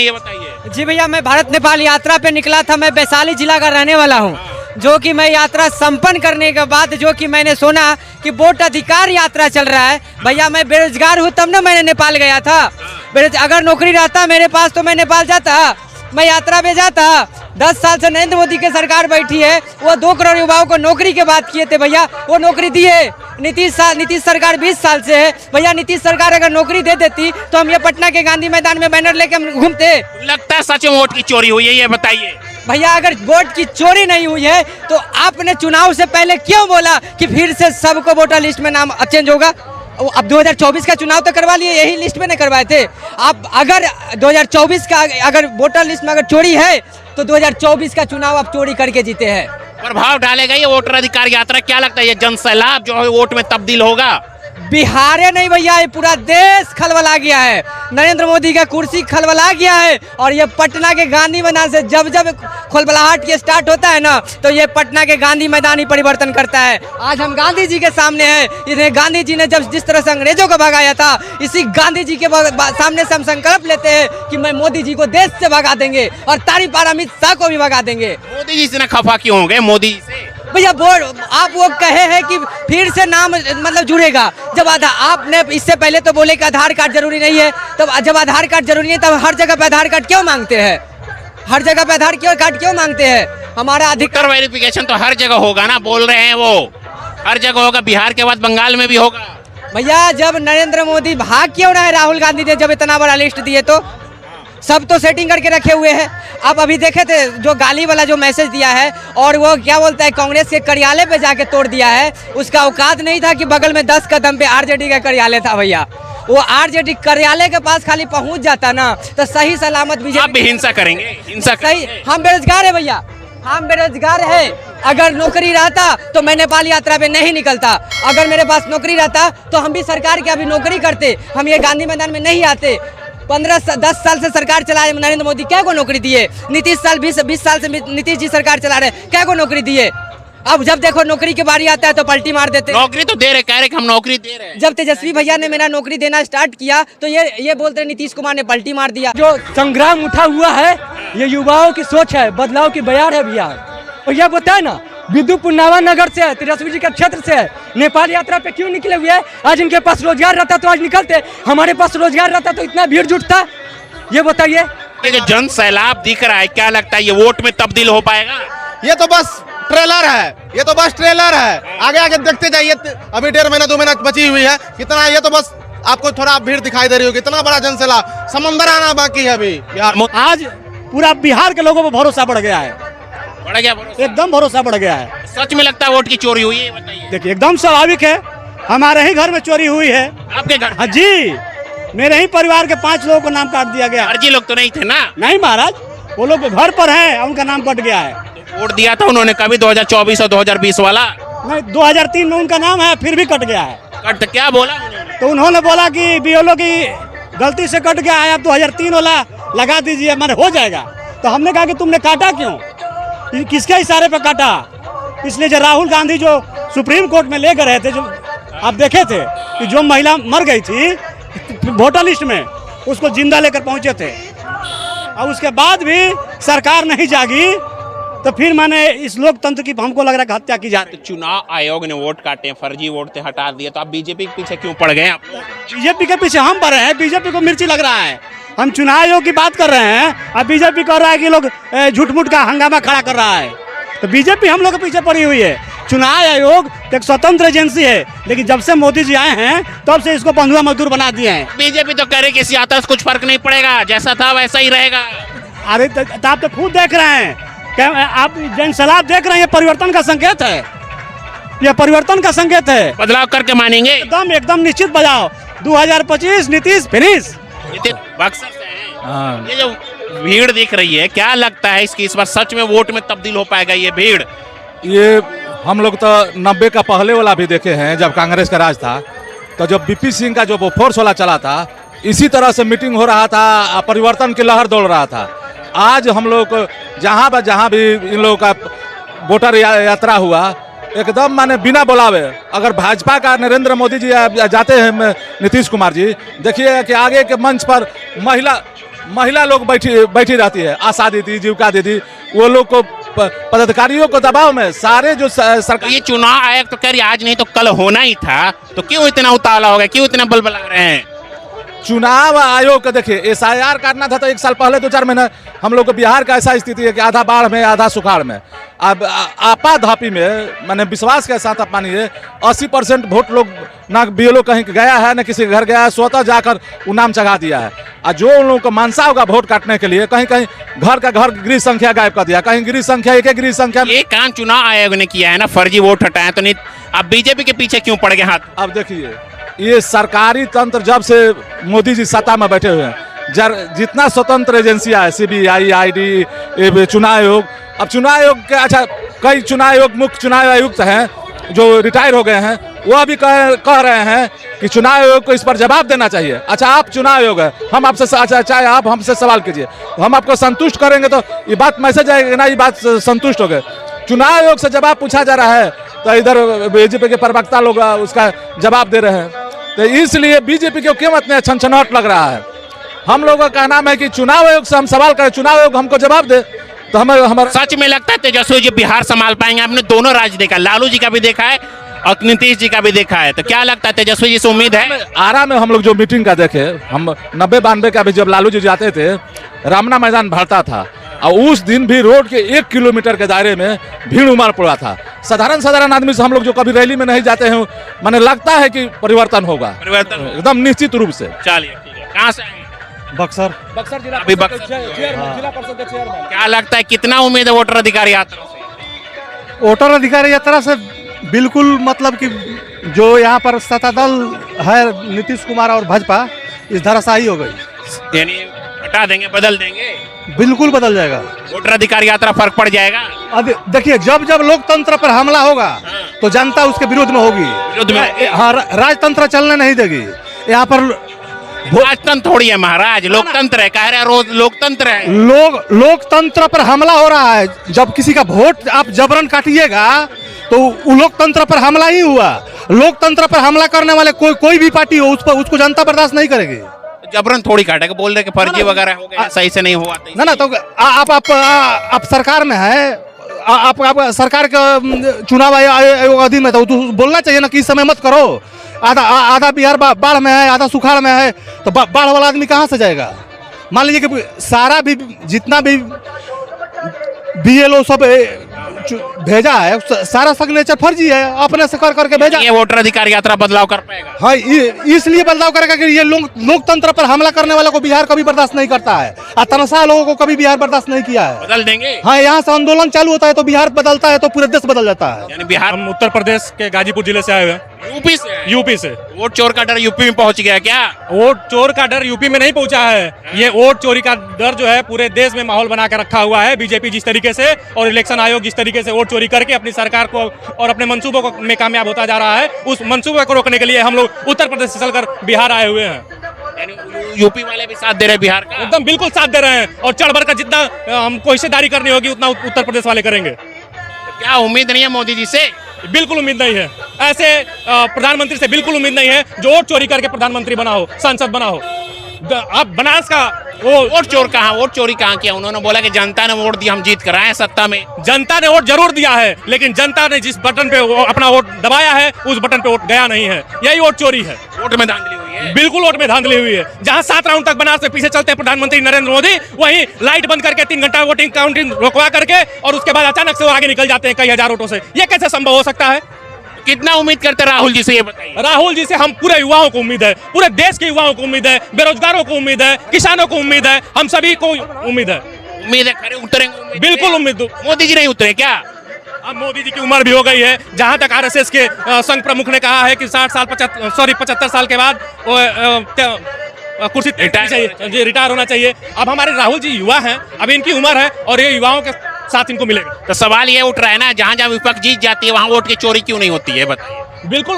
है ये बताइए। जी भैया, मैं भारत नेपाल यात्रा पे निकला था। मैं वैशाली जिला का रहने वाला हूँ। जो कि मैं यात्रा संपन्न करने के बाद जो कि मैंने सुना कि वोट अधिकार यात्रा चल रहा है। भैया मैं बेरोजगार हूँ, तब ना मैंने नेपाल गया था। अगर नौकरी रहता मेरे पास तो मैं नेपाल जाता, मैं यात्रा पे जाता। 10 साल से नरेंद्र मोदी की सरकार बैठी है, वो 2 करोड़ युवाओं को नौकरी की बात किए थे भैया, वो नौकरी दी है। नीतीश सरकार 20 साल से है भैया। नीतीश सरकार अगर नौकरी दे देती तो हम ये पटना के गांधी मैदान में बैनर लेके हम घूमते। लगता है सच में वोट की चोरी हुई है, ये बताइए भैया। अगर वोट की चोरी नहीं हुई है तो आपने चुनाव से पहले क्यों बोला कि फिर से सबको वोटर लिस्ट में नाम चेंज होगा? अब 2024 का चुनाव तो करवा लिए, यही लिस्ट में नहीं करवाए थे आप? अगर 2024 का अगर वोटर लिस्ट में अगर चोरी है तो 2024 का चुनाव आप चोरी करके जीते हैं। प्रभाव डालेगा ये वोटर अधिकार यात्रा? क्या लगता है ये जन सैलाब जो है वोट में तब्दील होगा? बिहार नहीं भैया, ये पूरा देश खलबला गया है। नरेंद्र मोदी का कुर्सी खलबला गया है। और ये पटना के गांधी मैदान से जब जब खलबलाहट के स्टार्ट होता है ना, तो ये पटना के गांधी मैदान ही परिवर्तन करता है। आज हम गांधी जी के सामने हैं। इन्हें गांधी जी ने जब जिस तरह से अंग्रेजों को भगाया था, इसी गांधी जी के सामने से हम संकल्प लेते हैं कि मैं मोदी जी को देश से भगा देंगे और तारीफ पार अमित शाह को भी भगा देंगे। मोदी जी से खफा क्यों हो गए मोदी जी से? भैया आप वो कहे हैं कि फिर से नाम मतलब जुड़ेगा। जब आपने इससे पहले तो बोले कि आधार कार्ड जरूरी नहीं है, तब जब आधार कार्ड जरूरी नहीं तब हर जगह पे आधार कार्ड क्यों मांगते हैं? हर जगह पे आधार कार्ड क्यों मांगते हैं? हमारा अधिकार वेरिफिकेशन तो हर जगह होगा ना, बोल रहे हैं वो हर जगह होगा, बिहार के बाद बंगाल में भी होगा। भैया जब नरेंद्र मोदी भाग क्यों रहा है राहुल गांधी ने जब इतना बड़ा लिस्ट दिए तो? सब तो सेटिंग करके रखे हुए हैं। आप अभी देखे थे जो गाली वाला जो मैसेज दिया है, और वो क्या बोलता है कांग्रेस के कार्यालय पे जाके तोड़ दिया है। उसका औकात नहीं था कि बगल में 10 कदम पे आरजेडी का कार्यालय था भैया। वो आरजेडी कार्यालय के पास खाली पहुंच जाता ना तो सही सलामत बीजेपी। हिंसा करेंगे, हिंसा सही। हम बेरोजगार है भैया, हम बेरोजगार है। अगर नौकरी रहता तो मैं नेपाल यात्रा पे नहीं निकलता। अगर मेरे पास नौकरी रहता तो हम भी सरकार की अभी नौकरी करते, हम ये गांधी मैदान में नहीं आते। 10 साल से सरकार चला रहे नरेंद्र मोदी, क्या को नौकरी दिए? नीतीश 20 साल से नीतीश जी सरकार चला रहे, क्या को नौकरी दिए? अब जब देखो नौकरी की बारी आता है तो पलटी मार देते। नौकरी तो दे रहे, कह रहे कि हम नौकरी दे रहे हैं। जब तेजस्वी भैया ने मेरा नौकरी देना स्टार्ट किया तो ये बोलते नीतीश कुमार ने पलटी मार दिया। जो संग्राम उठा हुआ है ये युवाओं की सोच है, बदलाव की बयार है भैया। और यह बताए ना विदुपुर नगर से है, तेजस्वी जी के क्षेत्र से है, नेपाल यात्रा पे क्यों निकले हुए हैं? आज इनके पास रोजगार रहता तो आज निकलते, हमारे पास रोजगार रहता तो इतना भीड़ जुटता? ये बताइए। ये जो जन सैलाब दिख रहा है, क्या लगता है ये वोट में तब्दील हो पाएगा? ये तो बस ट्रेलर है, ये तो बस ट्रेलर है। आगे आगे देखते जाइए, अभी 1.5 महीना 2 महीना बची हुई है। कितना ये तो बस आपको थोड़ा भीड़ दिखाई दे रही होगी, इतना बड़ा जन सैलाब, समंदर आना बाकी है अभी बिहार। आज पूरा बिहार के लोगों पर भरोसा बढ़ गया है, बढ़ गया भरोसा? एकदम भरोसा बढ़ गया है। सच में लगता है वोट की चोरी हुई है? बताइए। देखिए एकदम स्वाभाविक है, हमारे ही घर में चोरी हुई है। आपके घर? हाँ जी, मेरे ही परिवार के 5 लोगों का नाम काट दिया गया। फर्जी लोग तो नहीं थे ना? नहीं महाराज, वो लोग घर पर हैं, उनका नाम कट गया है। तो वोट दिया था उन्होंने कभी 2024 और 2020 वाला? नहीं, 2003 में उनका नाम है, फिर भी कट गया है। कट क्या बोला उन्होंने? तो उन्होंने बोला कि बीएलओ की गलती से कट गया है, आप 2003 वाला लगा दीजिए, मैंने हो जाएगा। तो हमने कहा कि तुमने काटा क्यों, किसके इशारे पे काटा? इसलिए जो राहुल गांधी जो सुप्रीम कोर्ट में ले गए थे, जो आप देखे थे कि जो महिला मर गई थी वोटर लिस्ट में, उसको जिंदा लेकर पहुंचे थे, और उसके बाद भी सरकार नहीं जागी, तो फिर मैंने इस लोकतंत्र की हमको लग रहा है कि हत्या की जा रही है। चुनाव आयोग ने वोट काटे, फर्जी वोट थे, हटा दिए, तो आप बीजेपी के पीछे क्यों पड़ गए? आप बीजेपी के पीछे हम पड़ रहे हैं, बीजेपी को मिर्ची लग रहा है। हम चुनाव आयोग की बात कर रहे हैं, अब बीजेपी कर रहा है कि लोग झूठ मूठ का हंगामा खड़ा कर रहा है, तो बीजेपी हम लोग के पीछे पड़ी हुई है। चुनाव आयोग एक स्वतंत्र एजेंसी है, लेकिन जब से मोदी जी आए हैं तब से इसको बंधुआ मजदूर बना दिए हैं। बीजेपी तो कह रही कि इस यात्रा से कुछ फर्क नहीं पड़ेगा, जैसा था वैसा ही रहेगा। अरे तो आप तो खुद देख रहे हैं, आप जन सैलाब देख रहे हैं, ये परिवर्तन का संकेत है, ये परिवर्तन का संकेत है। बदलाव करके मानेंगे? एकदम निश्चित बजाओ। 2025 नीतीश फिनिश। बक्सर से हैं। ये जो भीड़ दिख रही है, क्या लगता है इसकी इस बार सच में वोट में तब्दील हो पाएगा ये भीड़? ये हम लोग तो 90 का पहले वाला भी देखे हैं, जब कांग्रेस का राज था, तो जब बीपी सिंह का जो फोर्स वाला चला था, इसी तरह से मीटिंग हो रहा था, परिवर्तन की लहर दौड़ रहा था। आज हम लोग जहाँ भी इन लोगों का वोटर यात्रा हुआ, एकदम माने बिना बुलावे, अगर भाजपा का नरेंद्र मोदी जी जाते हैं, नीतीश कुमार जी, देखिए कि आगे के मंच पर महिला लोग बैठी रहती है, आशा दीदी, जीविका दीदी, वो लोग को पदाधिकारियों को दबाव में सारे जो सरकार। ये चुनाव आयोग तो कह रही आज नहीं तो कल होना ही था, तो क्यों इतना उतावला हो गया, क्यों इतना बलबला रहे हैं? चुनाव आयोग का देखिए, SIR करना था तो 1 साल पहले 2-4 महीने। हम लोग को बिहार का ऐसा स्थिति है कि आधा बाढ़ में आधा सुखाड़ में। अब आपाधापी में मैंने विश्वास के साथ आप मानिए 80% वोट लोग ना BLO कहीं गया है ना किसी के घर गया है, स्वतः जाकर वो नाम चढ़ा दिया है। और जो उन लोगों को मनसा होगा वोट काटने के लिए, कहीं कहीं घर गृह संख्या गायब कर दिया, कहीं गृह संख्या एक गृह संख्या। ये काम चुनाव आयोग ने किया है ना, फर्जी वोट हटाया तो नहीं। अब बीजेपी के पीछे क्यों पड़ गए हाथ? अब देखिए, ये सरकारी तंत्र जब से मोदी जी सत्ता में बैठे हुए हैं, जितना स्वतंत्र एजेंसियां है, CBI, ID, चुनाव आयोग। अब चुनाव आयोग के अच्छा कई चुनाव आयोग, मुख्य चुनाव आयुक्त हैं जो रिटायर हो गए हैं, वो अभी कह रहे हैं कि चुनाव आयोग को इस पर जवाब देना चाहिए। अच्छा, आप चुनाव आयोग है, हम आपसे अच्छा चाहे आप हमसे सवाल कीजिए, हम आपको संतुष्ट करेंगे तो ये बात मैसेज आएगी ना, ये बात संतुष्ट हो गए। चुनाव आयोग से जवाब पूछा जा रहा है तो इधर बीजेपी के प्रवक्ता लोग उसका जवाब दे रहे हैं। तो इसलिए बीजेपी को क्यों इतने छनछनाहट लग रहा है? हम लोगों का नाम है कि चुनाव आयोग से हम सवाल करें, चुनाव आयोग हमको जवाब दे, तो हमारा सच में लगता है तेजस्वी जी बिहार संभाल पाएंगे? आपने दोनों राज्य देखा, लालू जी का भी देखा है और नीतीश जी का भी देखा है, तो क्या लगता है तेजस्वी जी से उम्मीद है? आरा में हम लोग जो मीटिंग का देखे, हम 90-92 का भी जब लालू जी जाते थे, रामना मैदान भरता था और उस दिन भी रोड के 1 किलोमीटर के दायरे में भीड़ उमड़ पड़ा था। साधारण आदमी से हम लोग जो कभी रैली में नहीं जाते हैं, मैंने लगता है कि परिवर्तन होगा, परिवर्तन एकदम निश्चित रूप से। चलिए ठीक है, कहाँ से आएंगे? बक्सर जिला अभी बक्सर जिला परिषद के चेयरमैन। क्या लगता है कितना उम्मीद है वोटर अधिकार यात्रा से? वोटर अधिकार यात्रा से बिल्कुल मतलब कि जो यहाँ पर सत्ता दल है नीतीश कुमार और भाजपा, इस धराशायी हो गई। यानी हटा देंगे, बदल देंगे, बिल्कुल बदल जाएगा। वोटर अधिकार यात्रा फर्क पड़ जाएगा। अब देखिए, जब लोकतंत्र पर हमला होगा तो जनता उसके विरोध में होगी, विरोध में। हाँ, राजतंत्र चलने नहीं देगी। यहाँ पर राजतंत्र थोड़ी है महाराज, लोकतंत्र है। कह रहे रोज लोकतंत्र है। लोकतंत्र पर हमला हो रहा है। जब किसी का वोट आप जबरन काटिएगा तो वो लोकतंत्र पर हमला ही हुआ। लोकतंत्र पर हमला करने वाले कोई भी पार्टी हो, उसको जनता बर्दाश्त नहीं करेगी। जबरन थोड़ी काटेगा, बोल रहे कि फर्जी वगैरह हो गया, सही से नहीं हुआ। ना तो आप सरकार में है, आप सरकार का चुनाव आयोग अधीन में, तो बोलना चाहिए ना कि इस समय मत करो। आधा बिहार बाढ़ में है, आधा सुखाड़ में है, तो बाढ़ वाला आदमी कहाँ से जाएगा? मान लीजिए कि सारा भी जितना भी BLO सब भेजा है, सारा सिग्नेचर फर्जी है, अपने से करके भेजा। ये वोटर अधिकार यात्रा बदलाव कर पाएगा? हाँ, इसलिए बदलाव करेगा कि ये लोकतंत्र पर हमला करने वालों को बिहार कभी बर्दाश्त नहीं करता है, और तनसा लोगों को कभी बिहार बर्दाश्त नहीं किया है। बदल देंगे। हाँ, यहाँ से आंदोलन चालू होता है तो बिहार बदलता है तो पूरे देश बदल जाता है। यानी बिहार, हम उत्तर प्रदेश के गाजीपुर जिले से आए हुए हैं। यूपी से वोट चोर का डर यूपी में पहुंच गया क्या? वोट चोर का डर यूपी में नहीं पहुंचा है, ये वोट चोरी का डर जो है पूरे देश में माहौल बना कर रखा हुआ है। बीजेपी जिस तरीके से और इलेक्शन आयोग जिस तरीके से वोट चोरी करके अपनी सरकार को और अपने मंसूबों को में कामयाब होता जा रहा है, उस मंसूबे को रोकने के लिए हम लोग उत्तर प्रदेश से चलकर बिहार आए हुए हैं। यूपी वाले भी साथ दे रहे हैं बिहार का? एकदम बिल्कुल साथ दे रहे हैं, और चढ़ बढ़ कर जितना हमको हिस्सेदारी करनी होगी उतना उत्तर प्रदेश वाले करेंगे। क्या उम्मीद नहीं है मोदी जी से? बिल्कुल उम्मीद नहीं है। ऐसे प्रधानमंत्री से बिल्कुल उम्मीद नहीं है जो वोट चोरी करके प्रधानमंत्री बना हो, सांसद बना हो। अब बनास का वो वोट चोरी कहाँ किया? उन्होंने बोला कि जनता ने वोट दिया, हम जीत कर आए सत्ता में। जनता ने वोट जरूर दिया है, लेकिन जनता ने जिस बटन पे अपना वोट दबाया है उस बटन पे वोट गया नहीं है, यही वोट चोरी है। वोट में धांधली हुई है। बिल्कुल वोट में धांधली हुई है। जहां 7 राउंड तक बनास में पीछे चलते हैं प्रधानमंत्री नरेंद्र मोदी, वहीं लाइट बंद करके 3 घंटा वोटिंग काउंटिंग रोकवा करके और उसके बाद अचानक से वो आगे निकल जाते हैं कई हजार वोटों से। ये कैसे संभव हो सकता है? कितना उम्मीद करते राहुल जी से, ये बताइए। राहुल जी से हम पूरे युवाओं को उम्मीद है, पूरे देश के युवाओं को उम्मीद है, बेरोजगारों को उम्मीद है, किसानों को उम्मीद है, हम सभी को उम्मीद है। उम्मीद है खरे उतरेंगे? बिल्कुल उम्मीद। मोदी जी नहीं उतरे क्या? अब मोदी जी की उम्र भी हो गई है। जहां तक RSS के संघ प्रमुख ने कहा है कि 75 साल के बाद कुर्सी रिटायर होना चाहिए। अब हमारे राहुल जी युवा हैं, अभी इनकी उम्र है और ये युवाओं के साथ इनको मिलेगा। तो सवाल ये उठ रहा है ना, जहां जहां विपक्ष जीत जाती है वहां वोट की चोरी क्यों नहीं होती है, बताइए। बिल्कुल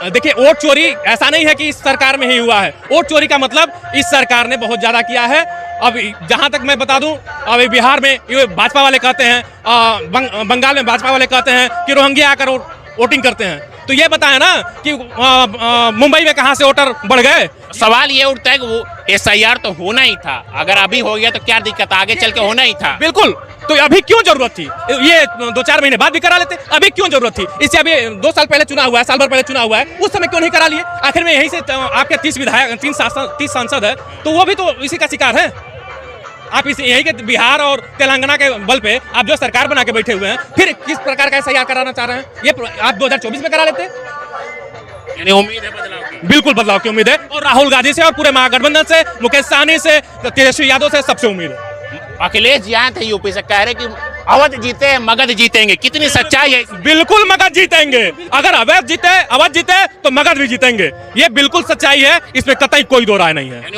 देखिए, वोट चोरी ऐसा नहीं है कि इस सरकार में ही हुआ है। वोट चोरी का मतलब इस सरकार ने बहुत ज्यादा किया है। अब जहां तक मैं बता दूं, अभी बिहार में ये भाजपा वाले कहते हैं, बंगाल में भाजपा वाले कहते हैं कि रोहिंग्या आकर वोटिंग करते हैं। तो ये बताएं ना कि मुंबई में कहां से वोटर बढ़ गए, सवाल ये उठता है कि वो SIR तो होना ही था, अगर अभी हो गया तो क्या दिक्कत, आगे चल के होना ही था। बिल्कुल, तो अभी क्यों जरूरत थी? ये 2-4 महीने बाद भी करा लेते, अभी क्यों जरूरत थी? इससे अभी 2 साल पहले चुनाव हुआ है, साल भर पहले चुनाव हुआ है, उस समय क्यों नहीं करा लिए? आखिर में यहीं से आपके 30 विधायक 30 सांसद है, तो वो भी तो इसी का शिकार है। आप इस यही के बिहार और तेलंगाना के बल पे आप जो सरकार बना के बैठे हुए हैं, फिर किस प्रकार का SIR कराना चाह रहे हैं? ये आप 2024 में करा लेते। यानी उम्मीद है बदलाव की। बिल्कुल बदलाव की उम्मीद है, और राहुल गांधी से और पूरे महागठबंधन से, मुकेश सहनी से, तेजस्वी यादव से, सबसे उम्मीद है। अखिलेश जी आए थे यूपी से, कह रहे कि अवध जीते मगध जीतेंगे, कितनी सच्चाई है? बिल्कुल मगध जीतेंगे, अगर अवध जीते तो मगध भी जीतेंगे, ये बिल्कुल सच्चाई है, इसमें कतई कोई दो राय नहीं है। यानी